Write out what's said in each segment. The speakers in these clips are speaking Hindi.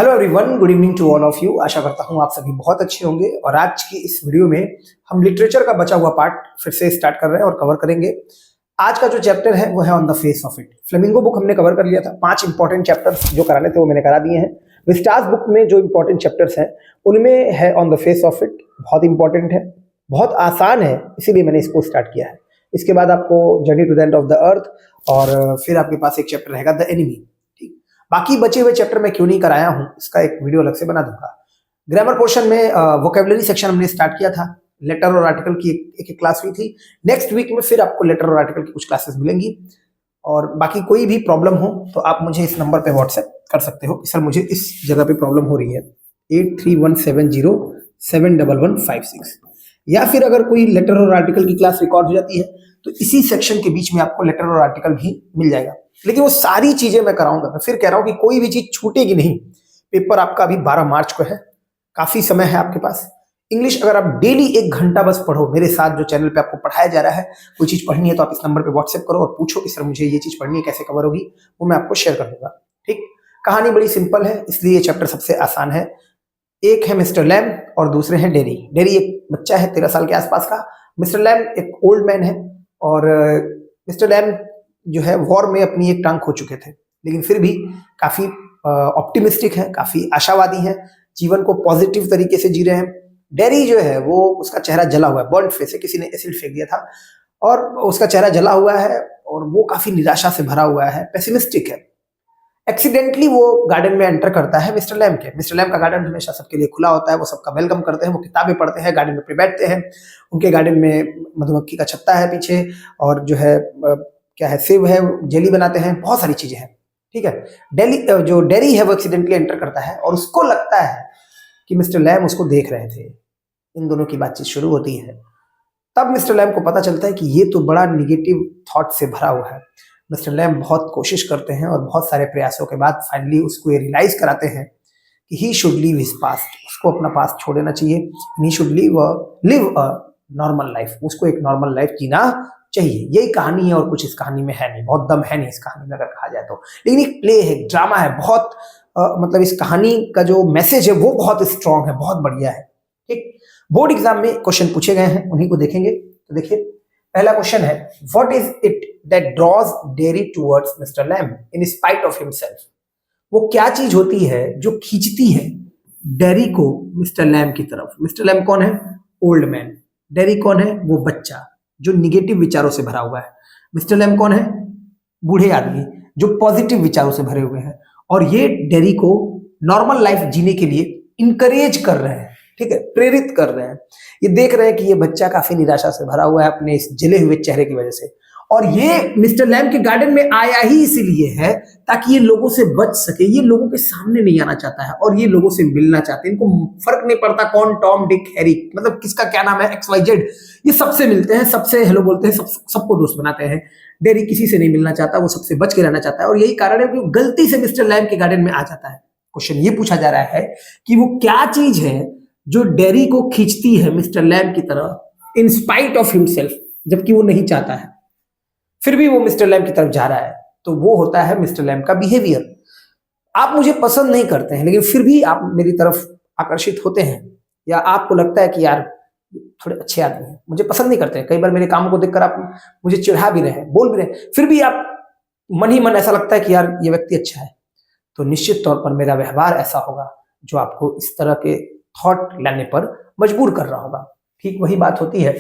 Hello everyone, good evening to all of you. आशा करता हूँ आप सभी बहुत अच्छे होंगे। और आज की इस वीडियो में हम लिटरेचर का बचा हुआ पार्ट फिर से स्टार्ट कर रहे हैं और कवर करेंगे। आज का जो चैप्टर है वो है on the face of it. Flamingo book हमने कवर कर लिया था। 5 इंपॉर्टेंट चैप्टर्स जो कराने थे वो मैंने करा दिए हैं। विस्टास बुक में जो इंपॉर्टेंट चैप्टर्स हैं उनमें है on the face of it. बहुत इंपॉर्टेंट है, बहुत आसान है, इसीलिए मैंने इसको स्टार्ट किया है। इसके बाद आपको journey to the end of the earth और फिर आपके पास एक चैप्टर रहेगा द एनिमी। बाकी बचे हुए चैप्टर मैं क्यों नहीं कराया हूं, इसका एक वीडियो अलग से बना दूंगा। ग्रामर पोर्शन में वोकेबुलरी सेक्शन हमने स्टार्ट किया था। लेटर और आर्टिकल की एक क्लास हुई थी। नेक्स्ट वीक में फिर आपको लेटर और आर्टिकल की कुछ क्लासेस मिलेंगी। और बाकी कोई भी प्रॉब्लम हो तो आप मुझे इस नंबर पे व्हाट्सएप कर सकते हो कि सर मुझे इस जगह पे प्रॉब्लम हो रही है, 8317071156। या फिर अगर कोई लेटर और आर्टिकल की क्लास रिकॉर्ड हो जाती है तो इसी सेक्शन के बीच में आपको लेटर और आर्टिकल भी मिल जाएगा। लेकिन वो सारी चीजें मैं कराऊंगा। मैं फिर कह रहा हूं कि कोई भी चीज छूटेगी नहीं। पेपर आपका अभी 12 मार्च को है, काफी समय है आपके पास। इंग्लिश अगर आप डेली 1 घंटा बस पढ़ो मेरे साथ, जो चैनल पे आपको पढ़ाया जा रहा है, कोई चीज पढ़नी है तो आप इस नंबर पे व्हाट्सएप करो और पूछो कि सर मुझे ये चीज पढ़नी है, कैसे कवर होगी, वो मैं आपको शेयर कर दूंगा। ठीक, कहानी बड़ी सिंपल है, इसलिए ये चैप्टर सबसे आसान है। एक है मिस्टर लैम और दूसरे हैं डेरी। डेरी एक बच्चा है 13 साल के आसपास का। मिस्टर लैम एक ओल्ड मैन है। और मिस्टर लैम जो है वॉर में अपनी एक टांग खो चुके थे, लेकिन फिर भी काफी ऑप्टिमिस्टिक है, काफी आशावादी है, जीवन को पॉजिटिव तरीके से जी रहे हैं। डेरी जो है वो, उसका चेहरा जला हुआ है, बर्न्ड फेस है, किसी ने एसिड फेंक दिया था और उसका चेहरा जला हुआ है और वो काफी निराशा से भरा हुआ है, पेसिमिस्टिक है। एक्सीडेंटली वो गार्डन में एंटर करता है मिस्टर लैम के। मिस्टर लैम का गार्डन हमेशा सबके लिए खुला होता है, वो सबका वेलकम करते हैं, वो किताबें पढ़ते हैं, गार्डन में पे बैठते हैं। उनके गार्डन में मधुमक्खी का छत्ता है पीछे, और जो है क्या है, सेब है, जेली बनाते हैं, बहुत सारी चीजें हैं। ठीक है, जो डेरी है वो एक्सीडेंटली एंटर करता है और उसको लगता है कि मिस्टर लैम उसको देख रहे थे। इन दोनों की बातचीत शुरू होती है। तब मिस्टर लैम को पता चलता है कि ये तो बड़ा निगेटिव थॉट से भरा हुआ है। मिस्टर लैम बहुत कोशिश करते हैं और बहुत सारे प्रयासों के बाद फाइनली उसको ये रियलाइज कराते हैं कि he should leave his past. उसको अपना पास्ट छोड़ देना चाहिए। He should live a normal life. उसको एक नॉर्मल लाइफ जीना चाहिए। यही कहानी है और कुछ इस कहानी में है नहीं, बहुत दम है नहीं इस कहानी में अगर कहा जाए तो। लेकिन एक प्ले है, ड्रामा है, बहुत मतलब इस कहानी का जो मैसेज है वो बहुत स्ट्रांग है, बहुत बढ़िया है। ठीक, बोर्ड एग्जाम में क्वेश्चन पूछे गए हैं, उन्हीं को देखेंगे। तो देखिए, पहला क्वेश्चन है, what is it that draws Derry towards Mr Lamb in spite of himself. वो क्या चीज होती है जो खींचती है डेरी को मिस्टर लैम की तरफ। मिस्टर लैम कौन है? Old man. डेरी कौन है? वो बच्चा जो निगेटिव विचारों से भरा हुआ है। मिस्टर लैम कौन है? बूढ़े आदमी जो पॉजिटिव विचारों से भरे हुए हैं। और ये डेरी को नॉर्मल लाइफ जीने के लिए इंकरेज कर रहे हैं, ठीक है, प्रेरित कर रहे हैं। ये देख रहे हैं कि ये बच्चा काफी निराशा से भरा हुआ है अपने इस जले हुए चेहरे की वजह से। और ये मिस्टर लैम के गार्डन में आया ही इसीलिए है ताकि ये लोगों से बच सके। ये लोगों के सामने नहीं आना चाहता है और ये लोगों से मिलना चाहते हैं। इनको फर्क नहीं पड़ता कौन टॉम डिक हैरी, मतलब किसका क्या नाम है, XYZ। ये सबसे मिलते हैं, सबसे हेलो बोलते हैं, सबको दोस्त बनाते हैं। डेरी किसी से नहीं मिलना चाहता, वो सबसे बच के रहना चाहता है। और यही कारण है कि गलती से मिस्टर लैम के गार्डन में आ जाता है। क्वेश्चन ये पूछा जा रहा है कि वो क्या चीज है जो डेरी को खींचती है मिस्टर लैम की तरह इन स्पाइट ऑफ हिमसेल्फ, जबकि वो नहीं चाहता है, फिर भी वो मिस्टर लैम की तरफ जा रहा है। तो वो होता है मिस्टर लैम का बिहेवियर। आप मुझे पसंद नहीं करते हैं लेकिन फिर भी आप मेरी तरफ आकर्षित होते हैं, या आपको लगता है कि यार थोड़े अच्छे आदमी हैं, मुझे पसंद नहीं करते हैं। कई बार मेरे काम को देखकर आप मुझे चिढ़ा भी रहे हैं, बोल भी रहे हैं, फिर भी आप मन ही मन ऐसा लगता है कि यार ये व्यक्ति अच्छा है। तो निश्चित तौर पर मेरा व्यवहार ऐसा होगा जो आपको इस तरह के थॉट लाने पर मजबूर कर रहा होगा। ठीक वही बात होती है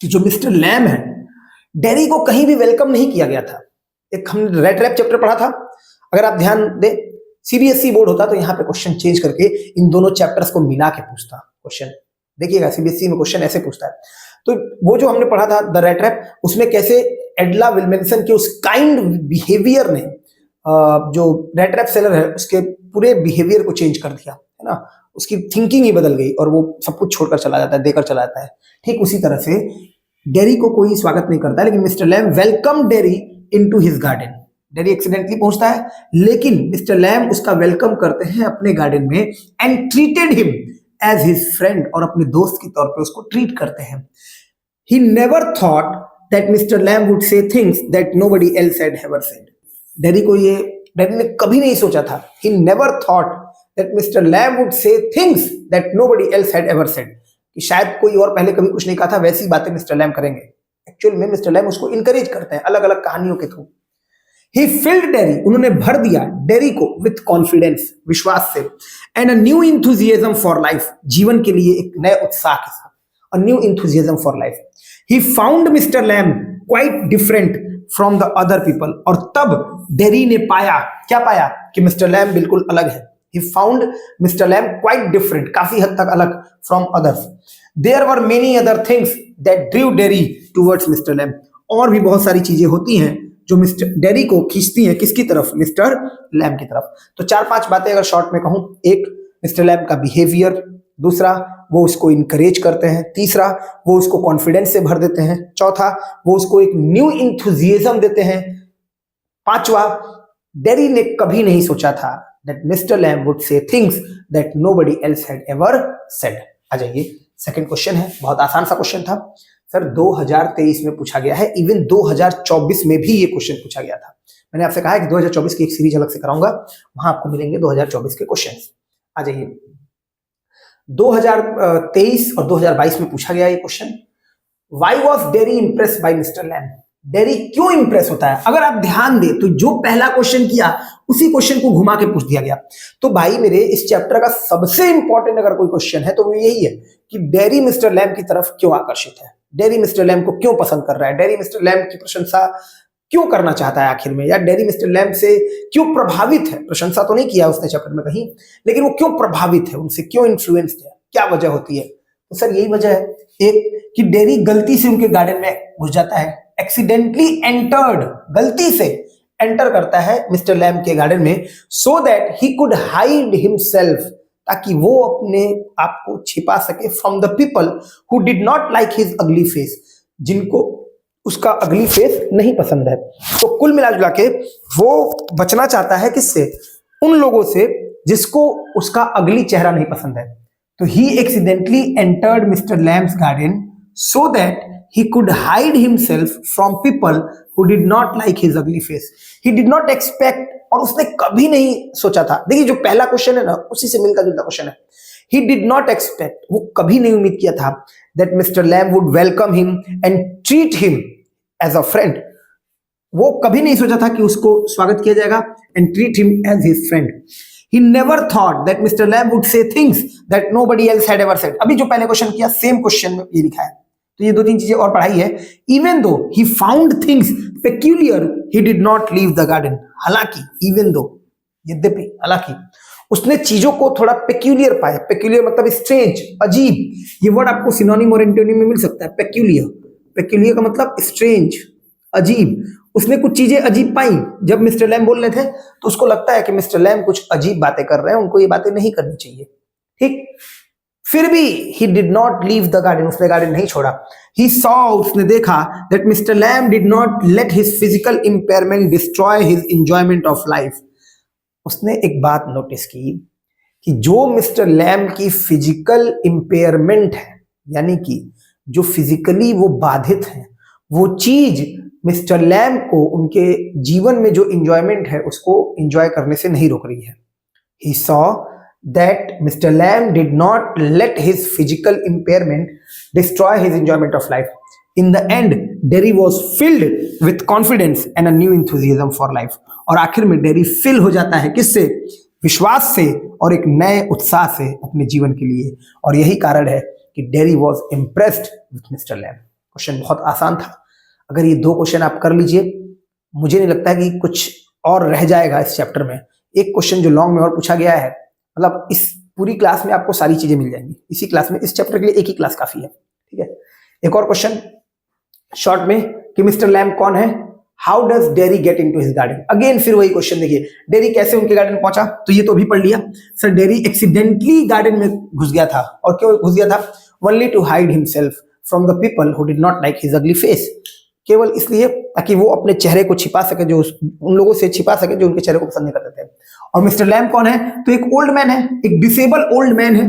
कि जो मिस्टर लैम है, डेरी को कहीं भी वेलकम नहीं किया गया था। एक हमने रेड रैप चैप्टर पढ़ा था, अगर आप ध्यान दें, CBSE बोर्ड होता तो यहाँ पे क्वेश्चन चेंज करके इन दोनों चैप्टर्स को मिला के पूछता क्वेश्चन। देखिएगा CBSE में क्वेश्चन ऐसे पूछता है। तो वो जो हमने पढ़ा था द रेड रैप, उसमें कैसे एडला विल्मेंसन के उस काइंड बिहेवियर ने जो रेड रैप सेलर है उसके पूरे बिहेवियर को चेंज कर दिया, है ना। उसकी थिंकिंग ही बदल गई और वो सब कुछ छोड़कर चला जाता है, देकर चला जाता है। ठीक उसी तरह से डेरी को कोई स्वागत नहीं करता है, लेकिन Mr Lamb welcome Derry into his garden. Derry accidentally पहुंचता है लेकिन मिस्टर लैम उसका वेलकम करते हैं अपने गार्डन में and treated him as his friend, और अपने दोस्त के तौर पे उसको ट्रीट करते हैं। He never thought that Mr Lamb would say things that nobody else had ever said. Derry ने कभी नहीं सोचा था, he never thought that Mr. Lamb would say things that nobody else had ever said. कि शायद कोई और पहले कभी कुछ नहीं कहा था, वैसी बातें मिस्टर लैम करेंगे. एक्चुअल में मिस्टर लैम उसको इनकरेज करते हैं अलग अलग कहानियों के थ्रू. He filled Derry, उन्होंने भर दिया डेरी को with confidence, विश्वास से, and a new enthusiasm for life, जीवन के लिए एक नए उत्साह के साथ, a new enthusiasm for life. He found Mr. Lamb quite different from the other people, और तब डेरी ने पाया, क्या पाया, कि मिस्टर लैम बिल्कुल अलग है. He found Mr. Lamb quite different, काफी हद तक अलग from others. There were many other things that drew Derry towards Mr. Lamb. और भी बहुत सारी चीजें होती हैं जो मिस्टर डेरी को खींचती हैं किसकी तरफ, मिस्टर लैम की तरफ. तो 4-5 बातें अगर शॉर्ट में कहूं, एक मिस्टर लैम का बिहेवियर, दूसरा वो उसको इनकरेज करते हैं, तीसरा वो उसको कॉन्फिडेंस से भर देते हैं, चौथा वो उसको एक न्यू इंथुजियाज्म देते हैं, पांचवा डेरी ने कभी नहीं सोचा था that Mr. Lamb would say things that nobody else had ever said. आ जाइए, सेकंड क्वेश्चन है, बहुत आसान सा क्वेश्चन था सर, 2023 में पूछा गया है, इवन 2024 में भी ये क्वेश्चन पूछा गया था. मैंने आपसे कहा है कि 2024 की एक सीरीज अलग से कराऊंगा, वहां आपको मिलेंगे 2024 के क्वेश्चन. आ जाइए, 2023 और 2022 में पूछा गया ये question. Why was Derry impressed by Mr. Lamb? Dairy क्यों इंप्रेस होता है? अगर आप ध्यान दें तो जो पहला क्वेश्चन किया उसी क्वेश्चन को घुमा के पूछ दिया गया. तो भाई मेरे, इस चैप्टर का सबसे इंपॉर्टेंट अगर कोई क्वेश्चन है तो वो यही है कि डेरी मिस्टर लैम की तरफ क्यों आकर्षित है, डेरी मिस्टर लैम को क्यों पसंद कर रहा है, डेरी मिस्टर लैम की प्रशंसा क्यों करना चाहता है आखिर में, या डेरी मिस्टर लैम से क्यों प्रभावित है. प्रशंसा तो नहीं किया उसने चैप्टर में कहीं, लेकिन वो क्यों प्रभावित है, उनसे क्यों इन्फ्लुएंस्ड है, क्या वजह होती है. तो सर यही वजह है, एक कि डेरी गलती से उनके गार्डन में घुस जाता है, एक्सीडेंटली एंटर्ड, गलती से एंटर करता है मिस्टर लैम के गार्डन में, सो that he could hide himself, ताकि वो अपने आप को छिपा सके from the people who did not like his ugly face, जिनको उसका अगली फेस नहीं पसंद है. तो कुल मिला के वो बचना चाहता है किससे, उन लोगों से जिसको उसका अगली चेहरा नहीं पसंद है. तो ही accidentally entered Mister Lamb's garden so that he could hide himself from people who did not like his ugly face. He did not expect, और उसने कभी नहीं सोचा था. देखिए जो पहला क्वेश्चन है ना, उसी से मिलता जुलता क्वेश्चन है. He did not expect, वो कभी नहीं उम्मीद किया था that Mr. Lamb would welcome him and treat him as a friend. वो कभी नहीं सोचा था कि उसको स्वागत किया जाएगा and treat him as his friend. He never thought that Mr. Lamb would say things that nobody else had ever said. अभी जो पहले क्वेश्चन किया, सेम क्वेश्चन में ये लिखा है. तो ये 2-3 चीजें और पढ़ाई है. Even though he found things peculiar he did not leave the garden. हालांकि, इवन दो, यद्यपि, हालांकि उसने चीजों को थोड़ा पेक्यूलियर पाया. पेक्यूलियर मतलब स्ट्रेंज, अजीब. ये वर्ड आपको सिनोनिम और एंटोनिम में मिल सकता है. पेक्यूलियर, पेक्यूलियर का मतलब स्ट्रेंज, अजीब. उसने कुछ चीजें अजीब पाई. जब मिस्टर लैम बोल रहे थे तो उसको लगता है कि मिस्टर लैम कुछ अजीब बातें कर रहे हैं, उनको ये बातें नहीं करनी चाहिए. ठीक, फिर भी he did not leave the garden, उसने गार्डन नहीं छोड़ा. He saw, उसने देखा that Mr. Lamb did not let his physical impairment destroy his enjoyment of life. उसने एक बात नोटिस की कि जो मिस्टर लैम की फिजिकल इंपेयरमेंट है, यानी कि जो फिजिकली वो बाधित है, वो चीज मिस्टर लैम को उनके जीवन में जो इंजॉयमेंट है उसको इंजॉय करने से नहीं रोक रही है. He saw that Mr. Lamb did not let his physical impairment destroy his enjoyment of life. In the end, Derry was filled with confidence and a new enthusiasm for life. और आखिर में डेरी फिल हो जाता है किससे, विश्वास से और एक नए उत्साह से अपने जीवन के लिए. और यही कारण है कि dairy was impressed with Mr. Lamb. Question बहुत आसान था. अगर ये 2 क्वेश्चन आप कर लीजिए, मुझे नहीं लगता कि कुछ और रह जाएगा इस चैप्टर में. एक क्वेश्चन जो लॉन्ग में और पूछा गया है, मतलब इस पूरी क्लास में आपको सारी चीजें मिल जाएंगी. इसी क्लास में, इस चैप्टर के लिए एक ही क्लास काफी है. ठीक है, एक और क्वेश्चन शॉर्ट में कि मिस्टर लैम कौन है, how does dairy get into his garden. Again फिर वही क्वेश्चन. देखिए डेरी कैसे उनके गार्डन पहुंचा, तो ये तो अभी पढ़ लिया. सर डेरी एक्सीडेंटली गार्डन में घुस गया था, और क्यों घुस गया था, only to hide himself from the people who did not like his ugly face. केवल इसलिए ताकि वो अपने चेहरे को छिपा सके, जो उन लोगों से छिपा सके जो उनके चेहरे को पसंद नहीं करते थे. और मिस्टर लैम कौन है, तो एक ओल्ड मैन है, एक डिसेबल ओल्ड मैन है.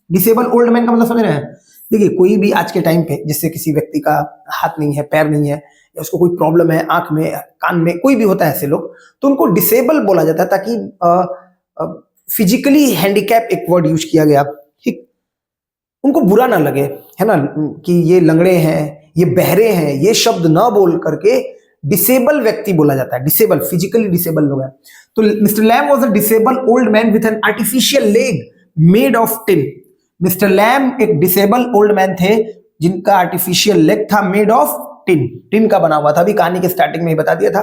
डिसेबल ओल्ड मैन का मतलब समझ रहे हैं. देखिए कोई भी आज के टाइम पे, जिससे किसी व्यक्ति का हाथ नहीं है, पैर नहीं है, या उसको कोई प्रॉब्लम है आंख में, कान में, कोई भी होता है ऐसे लोग, तो उनको डिसेबल बोला जाता है ताकि फिजिकली हैंडीकैप एक वर्ड यूज किया गया, ठीक, उनको बुरा ना लगे, है ना, कि ये लंगड़े हैं, ये बहरे हैं, ये शब्द ना बोल करके डिसेबल व्यक्ति बोला जाता है, डिसेबल, फिजिकली डिसेबल लोग हैं। तो Mr Lamb was a disable old man with an artificial leg made of tin. Mr Lamb एक डिसेबल ओल्ड मैन थे जिनका आर्टिफिशियल लेग था मेड ऑफ टिन, टिन का बना हुआ था। अभी कहानी के स्टार्टिंग में ही बता दिया था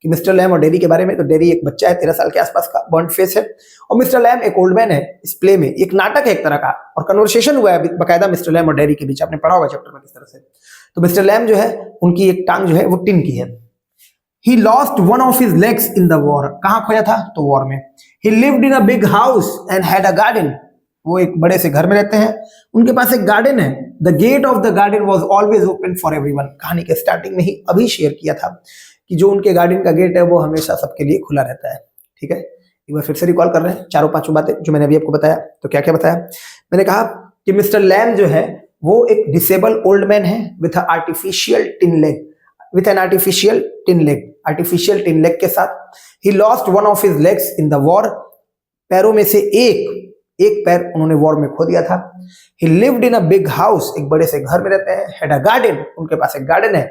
कि मिस्टर लैम और डेरी के बारे में। तो डेरी एक बच्चा है 13 साल के आसपास का, बर्न्ड फेस है, और मिस्टर लैम एक ओल्ड मैन है। इस प्ले में एक नाटक है एक तरह का, और कन्वर्सेशन हुआ है बकायदा मिस्टर लैम और डेरी के बीच, आपने पढ़ा होगा चैप्टर में किस तरह से। तो मिस्टर लैम जो है, उनकी एक टांग जो है वो टिन की है। He lost one of his legs in the war. कहाँ खोया था? तो वॉर में। He lived in a big house and had a garden. वो एक बड़े से घर में रहते हैं, उनके पास एक गार्डन है। The gate of the garden was always open for everyone. कहानी के स्टार्टिंग में ही अभी शेयर किया था कि जो उनके गार्डन का गेट है वो हमेशा सबके लिए खुला रहता है, ठीक है। एक बार फिर से रिकॉल कर रहे हैं चारों पांचों बातें जो मैंने अभी आपको बताया। तो क्या क्या बताया? मैंने कहा कि मिस्टर लैम जो है वो एक डिसेबल ओल्ड मैन है with artificial tin leg, with an artificial tin leg, artificial tin leg के साथ। He lost one of his legs in the war, पैरों में से एक पैर उन्होंने वॉर में खो दिया था। ही lived in a big house, एक बड़े से घर में रहते हैं। हैड अ गार्डन, उनके पास एक गार्डन है।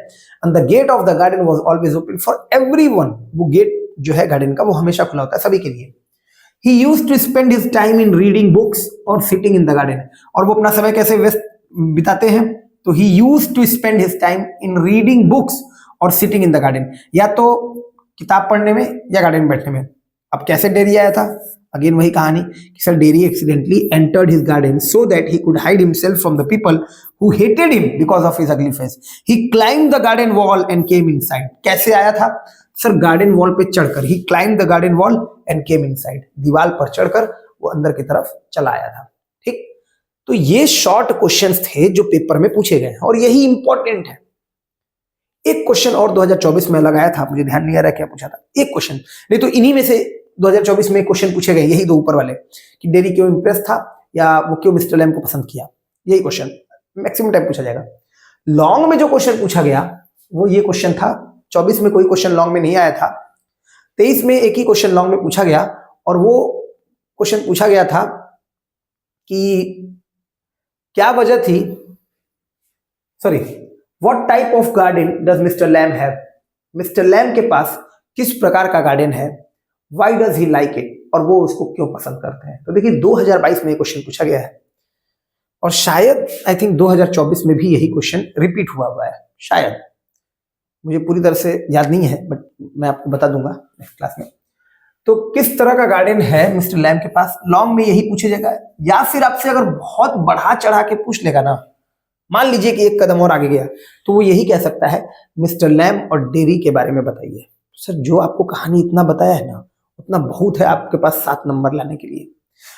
And the gate of the garden was always open for everyone, वो गेट जो है गार्डन का वो हमेशा खुला होता है सभी के लिए। He used to spend his time in reading books और सिटिंग इन द गार्डन, और वो अपना समय कैसे व्यस्त बिताते हैं? तो he used to spend his time in reading books और सिटिंग इन द गार्डन, या तो किताब पढ़ने में या गार्डन में बैठने में। अब कैसे डेरी आया था? अगेन वही कहानी कि sir Derry accidentally entered his garden so that he could hide himself from the people who hated him because of his ugly face. He climb the garden wall and came inside. कैसे आया था? सर गार्डन वॉल पे चढ़कर। He climb the garden wall and came inside, दीवार पर चढ़कर वो अंदर की तरफ चला आया था, ठीक। तो ये शॉर्ट क्वेश्चंस थे जो पेपर में पूछे गए और यही इंपॉर्टेंट है। एक क्वेश्चन और 2024 में लगाया था, मुझे ध्यान नहीं आ रहा क्या पूछा था, एक क्वेश्चन, नहीं तो इन्हीं में से 2024 में क्वेश्चन पूछे गए, यही दो ऊपर वाले, कि डेरी क्यों इंप्रेस था या वो क्यों मिस्टर लैम को पसंद किया, यही क्वेश्चन मैक्सिमम टाइम पूछा जाएगा। लॉन्ग में जो क्वेश्चन पूछा गया वो ये क्वेश्चन था। 24 में कोई क्वेश्चन लॉन्ग में नहीं आया था, 23 में एक ही क्वेश्चन लॉन्ग में पूछा गया, और वो क्वेश्चन पूछा गया था कि क्या वजह थी, sorry, what type of garden does Mr Lamb have, Mr Lamb के पास किस प्रकार का गार्डन है, why does he like it, और वो उसको क्यों पसंद करते हैं। तो देखिए 2022 में क्वेश्चन पूछा गया है, और शायद आई थिंक 2024 में भी यही क्वेश्चन रिपीट हुआ है, शायद, मुझे पूरी तरह से याद नहीं है, बट मैं आपको बता दूंगा नेक्स्ट क्लास में। तो किस तरह का गार्डन है मिस्टर लैम के पास, लॉन्ग में यही पूछा जाएगा, या फिर आपसे अगर बहुत बढ़ा चढ़ा के पूछ लेगा ना, मान लीजिए कि एक कदम और आगे गया, तो वो यही कह सकता है मिस्टर लैम और डेरी के बारे में बताइए। सर जो आपको कहानी इतना बताया है ना, उतना बहुत है आपके पास 7 नंबर लाने के लिए।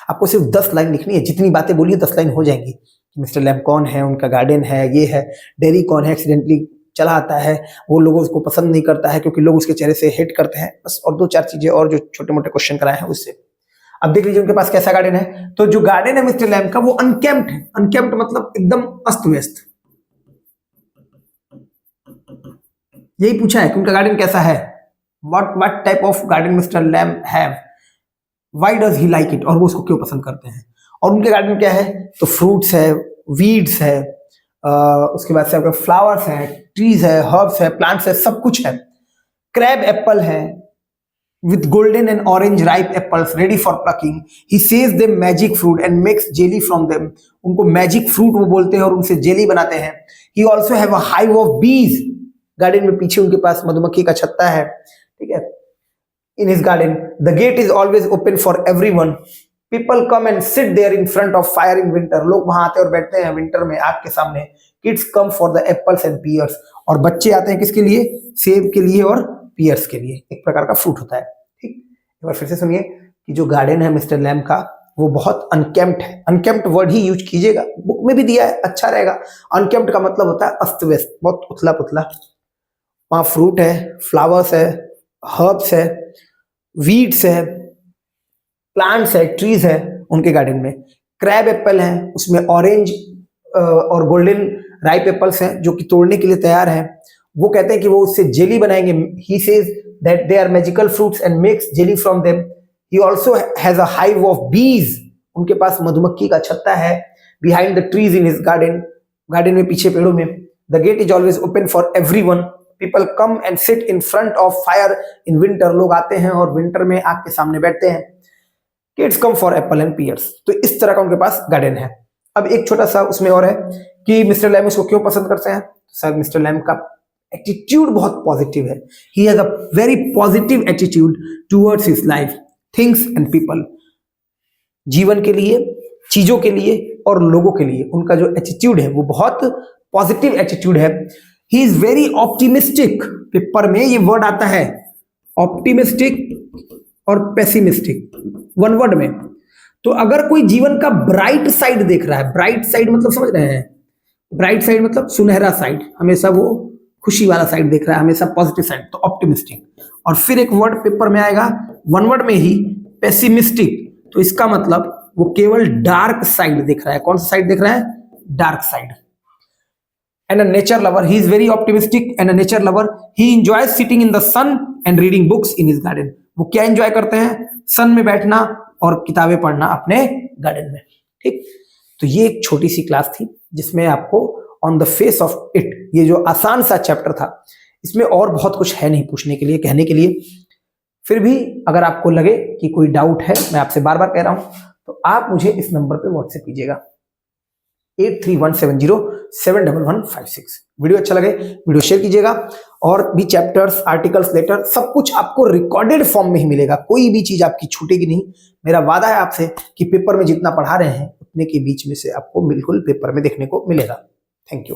आपको सिर्फ 10 लाइन लिखनी है, जितनी बातें बोली 10 लाइन हो जाएंगी। मिस्टर लैम कौन है, उनका गार्डन है, ये है, डेरी कौन है, एक्सीडेंटली चला आता है, वो लोगों उसको पसंद नहीं करता है क्योंकि लोग उसके चेहरे से हेट करते हैं, बस, और 2-4 चीजें और जो छोटे मोटे क्वेश्चन कराए हैं उससे। अब देख लीजिए उनके पास कैसा गार्डन है। तो जो गार्डन है मिस्टर लैम का वो अनकेम्प्ड है, अनकेम्प्ड मतलब एकदम अस्त व्यस्त। यही पूछा है कि उनका गार्डन कैसा है, what type of garden Mr Lamb have, why does he like it, और वो उसको क्यों पसंद करते हैं। और उनके गार्डन क्या है, तो फ्रूट्स है, वीड्स है, उसके बाद से आपका फ्लावर्स है, ट्रीज है, हर्ब्स है, प्लांट्स है, सब कुछ है। क्रैब एप्पल है with golden and orange ripe apples ready for plucking. He says them magic fruit and makes jelly from them. उनको मैजिक फ्रूट वो बोलते हैं और उनसे जेली बनाते हैं। He also have a hive of bees. Garden में पीछे उनके पास मधुमक्खी का छत्ता है, ठीक है। In his garden, the gate is always open for everyone. People come and sit there in front of fire in winter. लोग वहां आते और बैठते हैं विंटर में आग के सामने। Kids come for the apples and pears. और बच्चे आते हैं किसके लिए, सेब के लिए और पियर्स के लिए, एक प्रकार का फ्रूट होता है, ठीक। एक बार फिर से सुनिए कि जो गार्डन है मिस्टर लैम का वो बहुत अनकेम्प्ड है। अनकेम्प्ड वर्ड ही यूज कीजिएगा, बुक में भी दिया है, अच्छा रहेगा। अनकेम्प्ड का मतलब होता है अस्त व्यस्त, बहुत उथला पुथला। वहां फ्रूट है, फ्लावर्स है, हर्ब्स है, वीड्स है, प्लांट्स है, ट्रीज है उनके गार्डन में। क्रैब एप्पल है, उसमें ऑरेंज और गोल्डन राइप एप्पल्स हैं जो कि तोड़ने के लिए तैयार हैं। वो कहते हैं कि वो उससे जेली बनाएंगे। He says that they are magical fruits and makes jelly from them. He also has a hive of bees, उनके पास मधुमक्खी का छत्ता है। Behind the trees in his garden, garden में पीछे पेड़ों में। The gate is always open for everyone, people come and sit in front of fire in winter, लोग आते हैं और विंटर में आग के सामने बैठते हैं। Kids come for apple and pears, तो इस तरह का उनके पास गार्डन है। अब एक छोटा सा उसमें और है कि मिस्टर लैम उसको क्यों पसंद करते हैं। सर मिस्टर लैम का एटीट्यूड बहुत पॉजिटिव है। He has a very positive attitude towards his life, things and people, जीवन के लिए, चीजों के लिए और लोगों के लिए उनका जो एटीट्यूड है वो बहुत पॉजिटिव एटीट्यूड है। ही इज वेरी ऑप्टिमिस्टिक, पेपर में ये वर्ड आता है ऑप्टिमिस्टिक और पेसिमिस्टिक, वन वर्ड में। तो अगर कोई जीवन का ब्राइट साइड देख रहा है, ब्राइट साइड मतलब समझ रहे हैं, ब्राइट साइड मतलब सुनहरा साइड, हमेशा वो खुशी वाला साइड देख रहा है, हमेशा पॉजिटिव साइड, तो ऑप्टिमिस्टिक। और फिर एक वर्ड पेपर में आएगा वन वर्ड में ही, पेसिमिस्टिक, तो इसका मतलब वो केवल डार्क साइड देख रहा है। कौन सा साइड देख रहा है? Dark side. And a nature lover, he is very optimistic and a nature lover, he enjoys sitting in the sun and reading books in his garden. वो क्या एंजॉय करते हैं? सन में बैठना और किताबें पढ़ना अपने गार्डन में। ठीक, तो ये एक छोटी सी क्लास थी जिसमें आपको on the face of it, ये जो आसान सा चैप्टर था, इसमें और बहुत कुछ है नहीं पूछने के लिए, कहने के लिए। फिर भी अगर आपको लगे कि कोई डाउट है, मैं आपसे बार बार कह रहा हूं, तो आप मुझे इस नंबर पे व्हाट्सएप कीजिएगा 8317071156। वीडियो अच्छा लगे वीडियो शेयर कीजिएगा, और भी चैप्टर्स, आर्टिकल्स, लेटर, सब कुछ आपको रिकॉर्डेड फॉर्म में ही मिलेगा, कोई भी चीज आपकी छूटेगी नहीं। मेरा वादा है आपसे कि पेपर में जितना पढ़ा रहे हैं उतने के बीच में से आपको बिल्कुल पेपर में देखने को मिलेगा। Thank you.